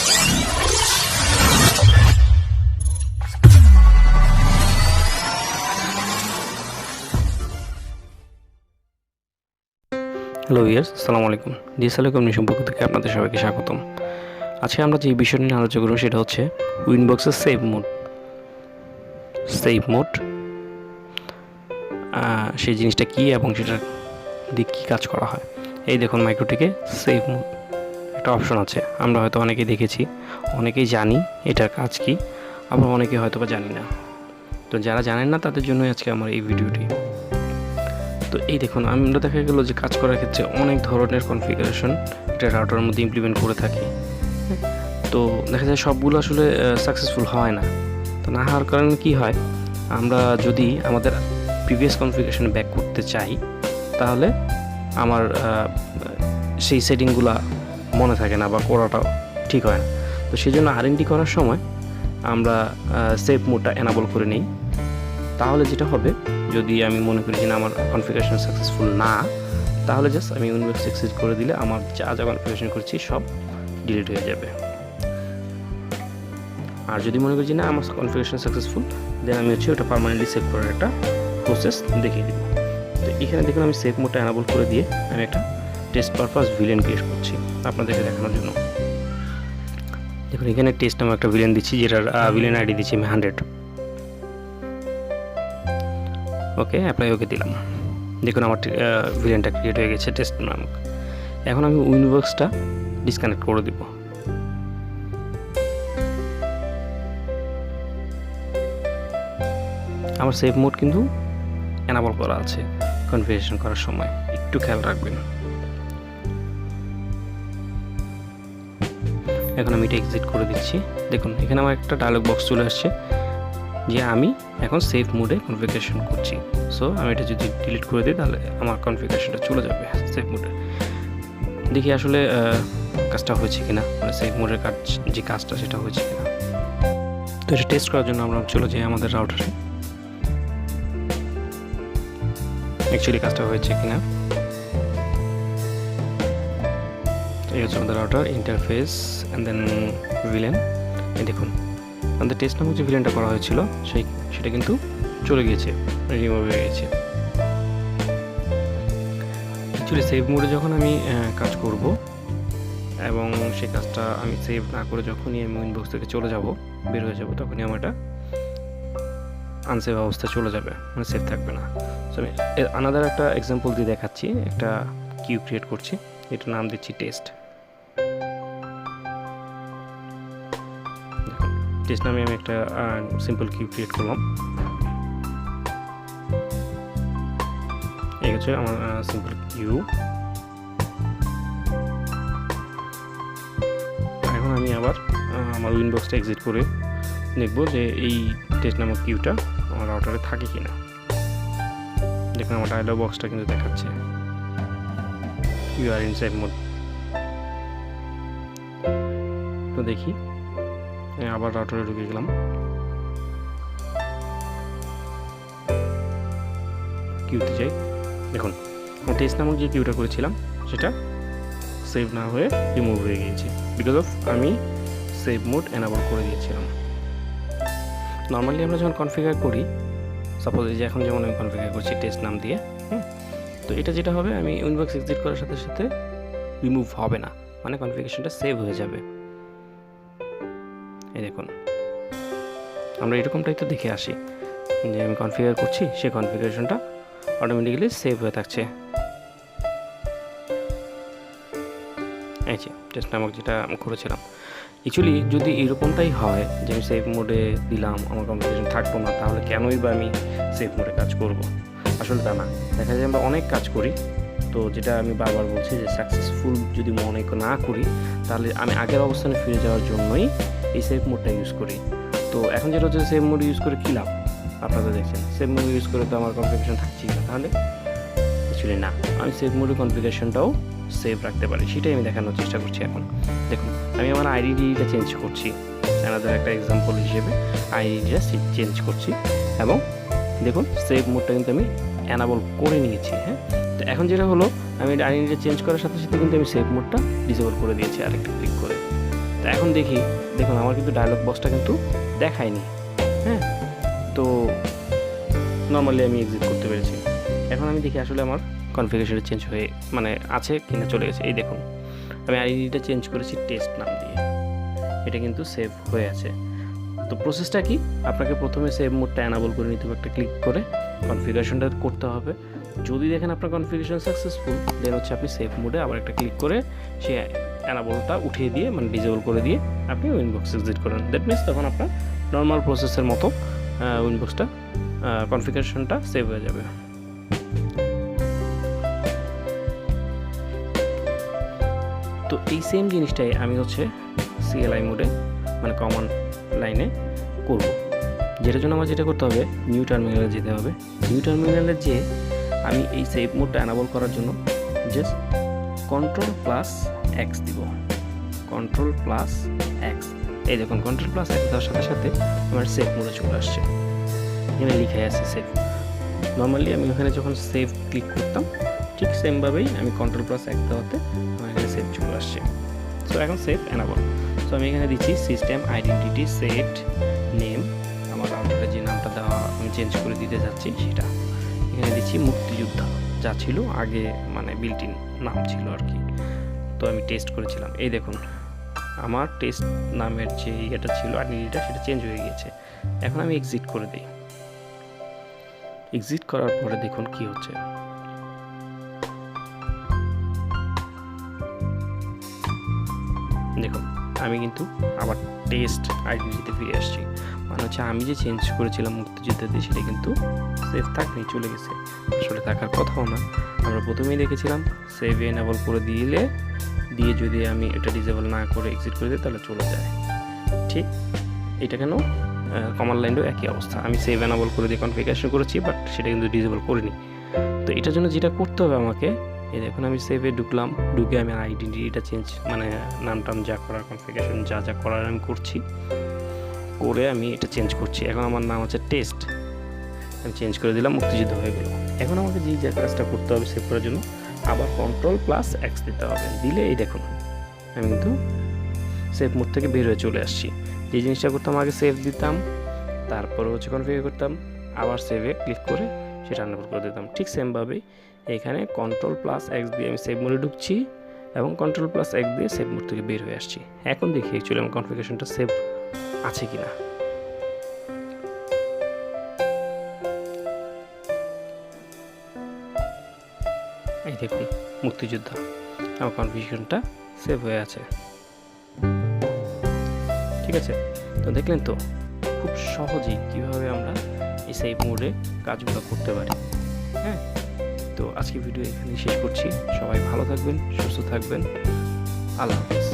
Hello viewers, আসসালামু আলাইকুম। Digital communication পক্ষ থেকে আপনাদের সবাইকে স্বাগতম। আজকে আমরা যে বিষয় নিয়ে আলোচনা করব সেটা হচ্ছে উইনবক্সের সেভ মোড সেই জিনিসটা কী এবং সেটার দিক কী কাজ করা হয়। এই দেখুন, মাইক্রোটিকে সেভ মোড একটা অপশন আছে। আমরা হয়তো অনেকেই দেখেছি, অনেকেই জানি এটার কাজ কী, আবার অনেকে হয়তো বা জানি না। তো যারা জানেন না তাদের জন্যই আজকে আমার এই ভিডিওটি। তো এই দেখুন, আমরা দেখা গেল যে কাজ করার ক্ষেত্রে অনেক ধরনের কনফিগারেশন এটা রাউটারের মধ্যে ইমপ্লিমেন্ট করে থাকি। তো দেখা যায় সবগুলো আসলে সাকসেসফুল হয় না। তো না হওয়ার কারণে কি হয়, আমরা যদি আমাদের প্রিভিয়াস কনফিগারেশনে ব্যাক করতে চাই তাহলে আমার সেই সেটিংগুলো মনে থাকে না বা করাটাও ঠিক হয় না। তো সেই জন্য আরএনডি করার সময় আমরা সেভ মোডটা এনাবল করে নিই। তাহলে যেটা হবে, যদি আমি মনে করি যে না আমার কনফিগারেশন সাকসেসফুল না, তাহলে জাস্ট আমি উইনবক্স এক্সিট করে দিলে আমার যা যা কনফিগারেশন করছি সব ডিলিট হয়ে যাবে। আর যদি মনে করি যে না আমার কনফিগারেশন সাকসেসফুল, দেন আমি ওটা পার্মানেন্টলি সেভ করার একটা প্রসেস দেখিয়ে দেবো। তো এখানে দেখুন, আমি সেভ মোডটা এনাবল করে দিয়ে আমি একটা টেস্ট পারপাস ভিলেন ক্রিয়েট করছি আপনাদেরকে দেখানোর জন্য। দেখুন, এখানে টেস্ট নামে একটা ভিলেন দিচ্ছি, যেটার ভিলেন আইডি দিচ্ছি আমি 100। ওকে, অ্যাপ্লাই ওকে দিলাম। দেখুন, আমার ভিলেনটা ক্রিয়েট হয়ে গেছে টেস্ট নামক। এখন আমি উইনবক্সটা ডিসকানেক্ট করে দিব। আমার সেভ মোড কিন্তু এনাবল করা আছে কনফিগারেশন করার সময়, একটু খেয়াল রাখবেন। এখন আমি এটা এক্সিট করে দিচ্ছি। দেখুন, এখানে আমার একটা ডায়লগ বক্স চলে আসছে যে আমি এখন সেভ মোডে কনফিগারেশন করছি। সো আমি এটা যদি ডিলিট করে দিই তাহলে আমার কনফিগারেশনটা চলে যাবে সেভ মোডে। দেখি আসলে কাজটা হয়েছে কিনা, মানে সেভ মোডের কাজ যে কাজটা সেটা হয়েছে কিনা। তো এটা টেস্ট করার জন্য আমরা চলে যাই আমাদের রাউটারে, অ্যাকচুয়ালি কাজটা হয়েছে কিনা। এই হচ্ছে আমাদের router interface and then VLAN. এই দেখুন, আমাদের টেস্ট নামক যে ভিলেনটা করা হয়েছিল সেটা কিন্তু চলে গিয়েছে, রিমুভ হয়ে গেছে। অ্যাকচুয়ালি সেভ মোডে যখন আমি কাজ করব এবং সেই কাজটা আমি সেভ না করে যখনই আমি উইনবক্স থেকে চলে যাব, বের হয়ে যাব, তখনই আমার এটা আনসেভ অবস্থায় চলে যাবে, মানে সেভ থাকবে না। সো আমি আনাদার একটা এক্সাম্পল দিয়ে দেখাচ্ছি। একটা কিউ ক্রিয়েট করছি, এটার নাম দিচ্ছি টেস্ট। দেখুন, টেস্ট নামে আমি একটা সিম্পল কিউ ক্রিয়েট করলাম। এই হচ্ছে আমার সিম্পল কিউ। এখন আমি আবার আমার উইনবক্সটা এক্সিট করে দেখব যে এই টেস্ট নামক কিউটা আমার রাউটারে থাকে কিনা। দেখুন, আমার ডায়লগ বক্সটা কিন্তু দেখাচ্ছে you are in save mode. তো দেখি, আবার রাউটারে ঢুকে গেলাম, কিউতে যাই। দেখুন, টেস্ট নামক যে কিউটা করেছিলাম সেটা সেভ না হয়ে রিমুভ হয়ে গিয়েছে, বিকজ অফ আমি সেভ মোড এনাবল করে দিয়েছিলাম। নর্মালি আমরা যখন কনফিগার করি, সাপোজ এই যে এখন যেমন আমি কনফিগার করছি টেস্ট নাম দিয়ে, তো এটা যেটা হবে, আমি উইনবক্স এক্সিট করার সাথে সাথে রিমুভ হবে না, মানে কনফিগারেশনটা সেভ হয়ে যাবে। এই দেখুন, আমরা এরকমটাই তো দেখে আসি যে আমি কনফিগার করছি, সেই কনফিগারেশনটা অটোমেটিক্যালি সেভ হয়ে থাকছে। এই যে টেস্ট নামক যেটা করেছিলাম। অ্যাকচুয়ালি যদি এরকমটাই হয় যে আমি সেভ মোডে দিলাম, আমার কনফিগারেশন থাকবো না, তাহলে কেনই বা আমি সেভ মোডে কাজ করব? আসলে তা না। দেখা যায় আমরা অনেক কাজ করি, তো যেটা আমি বারবার বলছি যে সাকসেসফুল যদি মনে না করি, তাহলে আমি আগের অবস্থানে ফিরে যাওয়ার জন্যই এই সেভ মোডটা ইউজ করি। তো এখন যেটা হচ্ছে, সেভ মোড ইউজ করে কী লাভ? আপনারা দেখছেন সেভ মোড ইউজ করে তো আমার কনফিগারেশন থাকছেই না, তাহলে অ্যাকচুয়ালি না, আমি সেভ মোডের কনফিগারেশনটাও সেভ রাখতে পারি, সেটাই আমি দেখানোর চেষ্টা করছি। এখন দেখুন, আমি আমার আইডিটা চেঞ্জ করছি, আমাদের একটা এক্সাম্পল হিসেবে আইডিটা চেঞ্জ করছি, এবং দেখুন সেভ মোডটা কিন্তু আমি এনাবল করে নিয়েছি। হ্যাঁ, তো এখন যেটা হলো, আমি আইডিটা চেঞ্জ করার সাথে সাথে কিন্তু আমি সেভ মোডটা ডিসেবল করে দিয়েছি আরেকটা ক্লিক করে। তো এখন দেখুন আমার কিন্তু ডায়লগ বক্সটা কিন্তু দেখায়নি। হ্যাঁ, তো নর্মালি আমি এক্সিট করতে পেরেছি। এখন আমি দেখি আসলে আমার কনফিগারেশনটা চেঞ্জ হয়ে মানে আছে কিনা, চলে গেছে। এই দেখুন আমি আইডিটা চেঞ্জ করেছি টেস্ট নাম দিয়ে, এটা কিন্তু সেভ হয়ে আছে। তো প্রসেসটা কি, আপনাকে প্রথমে সেভ মোডটা অ্যানাবল করে নিতে হবে, একটা ক্লিক করে কনফিগারেশনটা করতে হবে। যদি দেখেন আপনার কনফিগারেশন সাকসেসফুল, দেন হচ্ছে আপনি সেভ মোডে আবার একটা ক্লিক করে সে অ্যানাবলটা উঠিয়ে দিয়ে মানে ডিজেবল করে দিয়ে আপনি উইনবক্স এক্সিট করেন। দ্যাট মিনস তখন আপনার নর্মাল প্রসেসের মতো উইনবক্সটা কনফিগারেশনটা সেভ হয়ে যাবে। তো এই সেম জিনিসটাই আমি হচ্ছে সিএলআই মোডে মানে কমান্ড লাইনে করব, যেটার জন্য আমার যেটা করতে হবে নিউ টার্মিনালে যেতে হবে। নিউ টার্মিনালে যে আমি এই সেভ মোডটা অ্যানাবল করার জন্য জাস্ট Ctrl+X দিব, Ctrl+X। এই দেখুন Ctrl+X দেওয়ার সাথে সাথে আমার সেভ মোডে চলে আসছে, এখানে লিখে আছে সেভ। নর্মালি আমি ওখানে যখন সেভ ক্লিক করতাম ঠিক সেমভাবেই আমি Ctrl+X দেওয়াতে আমার এখানে সেভ চলে আসছে। সো এখন সেভ অ্যানাবল। সো আমি এখানে দিচ্ছি সিস্টেম আইডেন্টিটি সেট নেম, আমার রাউটারে যে নামটা দেওয়া আমি চেঞ্জ করে দিতে যাচ্ছি সেটা। এখানে দিচ্ছি মুক্তিযোদ্ধা, যা ছিল আগে মানে বিল্ট ইন নাম ছিল আর কি। তো আমি টেস্ট করেছিলাম, এই দেখুন আমার টেস্ট নামের যে ইয়েটা ছিল আইডেন্টিটা সেটা চেঞ্জ হয়ে গিয়েছে। এখন আমি এক্সিট করে দিই। এক্সিট করার পরে দেখুন কি হচ্ছে। দেখুন আমি কিন্তু আবার টেস্ট আইডেন্টিটিতে ফিরে আসছি, মানে হচ্ছে আমি যে চেঞ্জ করেছিলাম মুক্তিযোদ্ধা দিয়ে সেটা কিন্তু সেভ থাকনি, চলে গেছে। আসলে থাকার কথাও না, আমরা প্রথমেই দেখেছিলাম সেভ এনাবল করে দিয়ে যদি আমি এটা ডিসেবল না করে এক্সিট করে দিই তাহলে চলে যায়। ঠিক এটা কেন কমান্ড লাইনেও একই অবস্থা, আমি সেভ এনাবল করে দিয়ে কনফিগারেশন করেছি বাট সেটা কিন্তু ডিসেবল করিনি। তো এটার জন্য যেটা করতে হবে আমাকে, এই দেখুন আমি সেভে ঢুকলাম, ঢুকে আমি আইডেন্টিটিটা চেঞ্জ মানে নাম টাম যা করার কনফিগারেশন যা করার আমি করছি, করে আমি এটা চেঞ্জ করছি। এখন আমার নাম হচ্ছে টেস্ট, আমি চেঞ্জ করে দিলাম, মুক্তিযুদ্ধ হয়ে গেল। এখন আমাকে যে কাজটা করতে হবে সেভ করার জন্য আবার Ctrl+X দিতে হবে, দিলে এই দেখুন আমি কিন্তু সেভ মোড থেকে বের হয়ে চলে আসছি। যে জিনিসটা করতাম আগে সেভ দিতাম, তারপরে হচ্ছে কনফিগার করতাম, আবার সেভে ক্লিক করে সেটা আনবল করে দিতাম। ঠিক সেমভাবেই এখানে Ctrl+X দিয়ে আমি সেভ মোডে ঢুকছি এবং Ctrl+X দিয়ে সেভ মোড থেকে বের হয়ে আসছি। এখন দেখি অ্যাকচুয়ালি আমার কনফিগারেশনটা সেভ আছে কিনা। এই দেখুন মুক্তিযোদ্ধা, আমার কনফিগারেশনটা সেভ হয়ে আছে। ঠিক আছে, তো দেখলেন তো খুব সহজেই কীভাবে আমরা এই সেভ মোডে কাজগুলো করতে পারি। হ্যাঁ, তো আজকে ভিডিও এখানেই শেষ করছি। সবাই ভালো থাকবেন, সুস্থ থাকবেন, আল্লাহ হাফেজ।